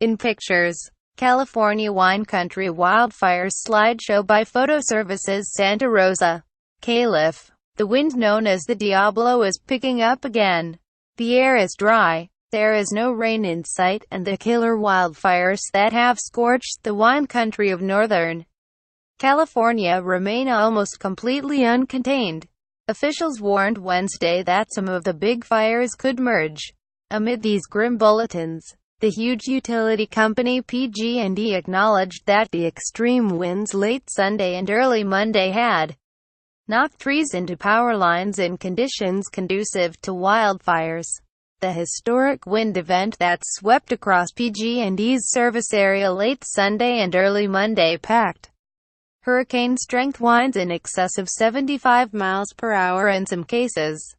In pictures. California wine country wildfires slideshow by photo services Santa Rosa. Calif. The wind known as the Diablo is picking up again. The air is dry. There is no rain in sight, and the killer wildfires that have scorched the wine country of Northern California remain almost completely uncontained. Officials warned Wednesday that some of the big fires could merge. Amid these grim bulletins, the huge utility company PG&E acknowledged that the extreme winds late Sunday and early Monday had knocked trees into power lines in conditions conducive to wildfires. The historic wind event that swept across PG&E's service area late Sunday and early Monday packed hurricane-strength winds in excess of 75 miles per hour in some cases,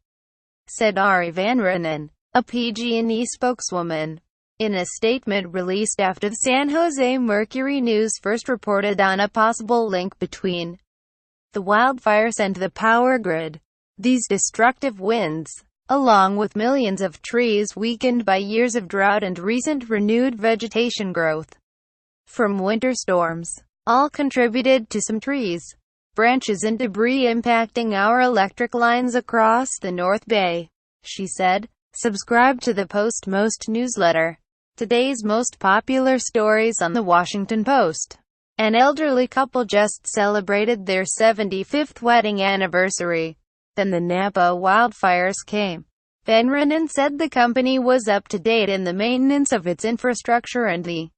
said Ari Vanrenen, a PG&E spokeswoman. In a statement released after the San Jose Mercury News first reported on a possible link between the wildfires and the power grid, these destructive winds, along with millions of trees weakened by years of drought and recent renewed vegetation growth from winter storms, all contributed to some trees, branches and debris impacting our electric lines across the North Bay, she said. Subscribe to the Post-Most newsletter. Today's most popular stories on the Washington Post. An elderly couple just celebrated their 75th wedding anniversary. Then the Napa wildfires came. Vanrenen said the company was up to date in the maintenance of its infrastructure and the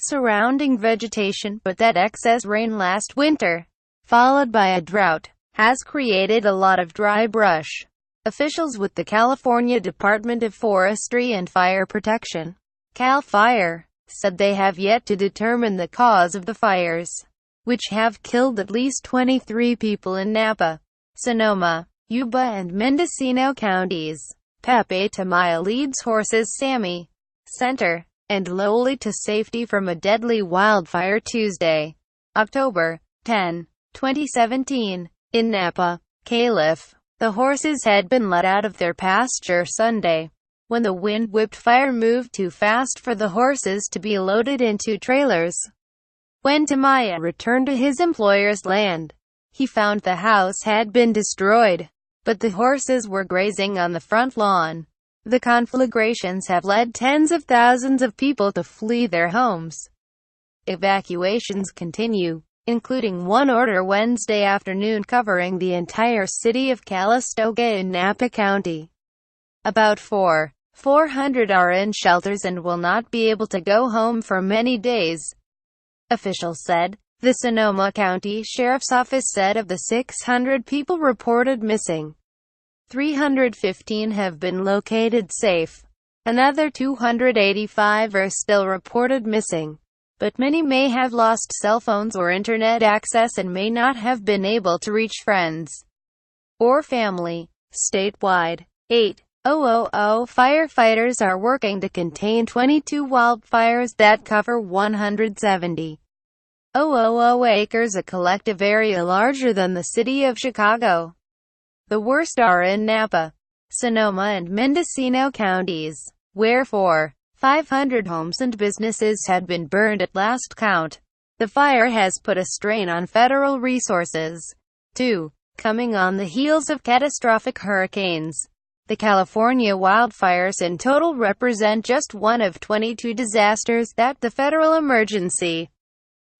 surrounding vegetation, but that excess rain last winter, followed by a drought, has created a lot of dry brush. Officials with the California Department of Forestry and Fire Protection, Cal Fire, said they have yet to determine the cause of the fires, which have killed at least 23 people in Napa, Sonoma, Yuba and Mendocino counties. Pepe Tamayo leads horses Sammy Center and Lowly to safety from a deadly wildfire Tuesday, October 10, 2017, in Napa, Calif. The horses had been let out of their pasture Sunday, when the wind-whipped fire moved too fast for the horses to be loaded into trailers. When Tamayo returned to his employer's land, he found the house had been destroyed, but the horses were grazing on the front lawn. The conflagrations have led tens of thousands of people to flee their homes. Evacuations continue, including one order Wednesday afternoon covering the entire city of Calistoga in Napa County. About 400 are in shelters and will not be able to go home for many days, officials said. The Sonoma County Sheriff's Office said of the 600 people reported missing, 315 have been located safe. Another 285 are still reported missing, but many may have lost cell phones or internet access and may not have been able to reach friends or family. Statewide, 8,000 firefighters are working to contain 22 wildfires that cover 170,000 acres, a collective area larger than the city of Chicago. The worst are in Napa, Sonoma and Mendocino counties, where 500 homes and businesses had been burned at last count. The fire has put a strain on federal resources, too, coming on the heels of catastrophic hurricanes. The California wildfires in total represent just one of 22 disasters that the Federal Emergency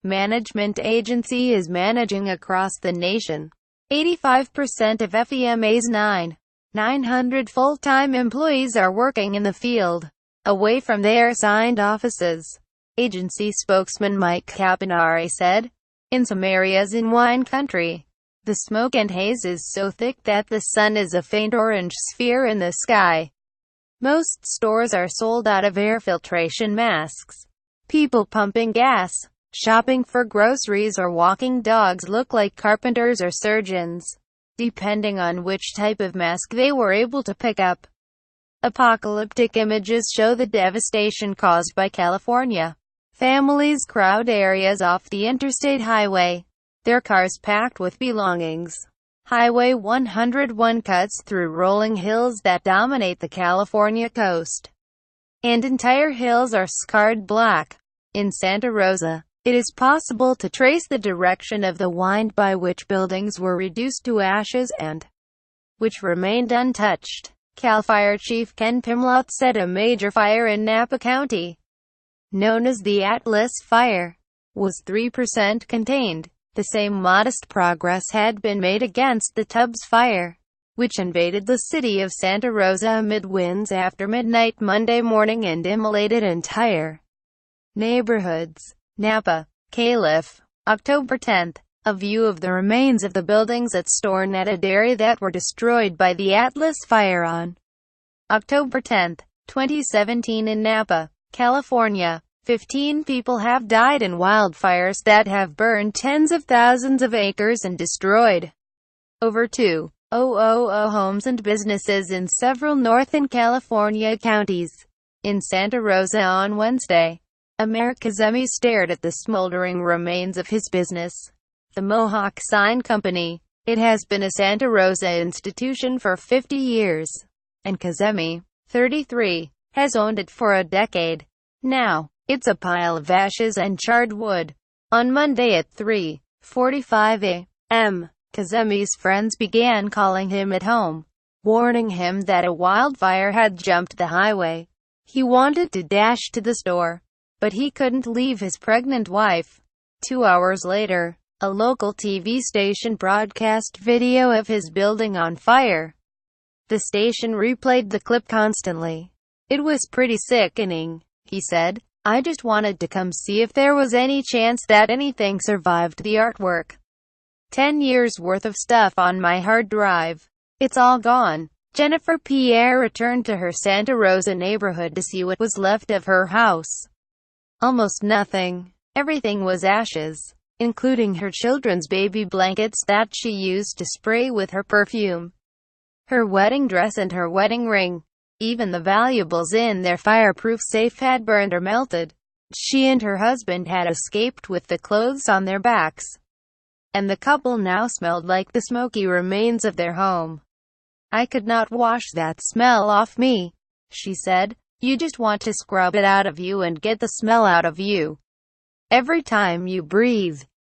Management Agency is managing across the nation. 85% of FEMA's 900 full-time employees are working in the field, away from their assigned offices. Agency spokesman Mike Capinari said, in some areas in wine country, the smoke and haze is so thick that the sun is a faint orange sphere in the sky. Most stores are sold out of air filtration masks. People pumping gas, shopping for groceries or walking dogs look like carpenters or surgeons, depending on which type of mask they were able to pick up. Apocalyptic images show the devastation caused by California. Families crowd areas off the interstate highway, their cars packed with belongings. Highway 101 cuts through rolling hills that dominate the California coast. and entire hills are scarred black. In Santa Rosa, it is possible to trace the direction of the wind by which buildings were reduced to ashes and which remained untouched. Cal Fire Chief Ken Pimlott said a major fire in Napa County, known as the Atlas Fire, was 3% contained. The same modest progress had been made against the Tubbs Fire, which invaded the city of Santa Rosa amid winds after midnight Monday morning and immolated entire neighborhoods. Napa, Calif, October 10th. A view of the remains of the buildings at Stornetta Dairy that were destroyed by the Atlas Fire on October 10, 2017 in Napa, California. 15 people have died in wildfires that have burned tens of thousands of acres and destroyed over 2,000 homes and businesses in several Northern California counties. In Santa Rosa on Wednesday, Mayor Kazemi stared at the smoldering remains of his business, the Mohawk Sign Company. It has been a Santa Rosa institution for 50 years, and Kazemi, 33, has owned it for a decade. Now, it's a pile of ashes and charred wood. On Monday at 3:45 a.m., Kazemi's friends began calling him at home, warning him that a wildfire had jumped the highway. He wanted to dash to the store, but he couldn't leave his pregnant wife. 2 hours later, a local TV station broadcast video of his building on fire. The station replayed the clip constantly. "It was pretty sickening," he said. "I just wanted to come see if there was any chance that anything survived the artwork. 10 years worth of stuff on my hard drive. It's all gone." Jennifer Pierre returned to her Santa Rosa neighborhood to see what was left of her house. Almost nothing. Everything was ashes, including her children's baby blankets that she used to spray with her perfume, her wedding dress and her wedding ring. Even the valuables in their fireproof safe had burned or melted. She and her husband had escaped with the clothes on their backs, and the couple now smelled like the smoky remains of their home. "I could not wash that smell off me," she said. "You just want to scrub it out of you and get the smell out of you every time you breathe."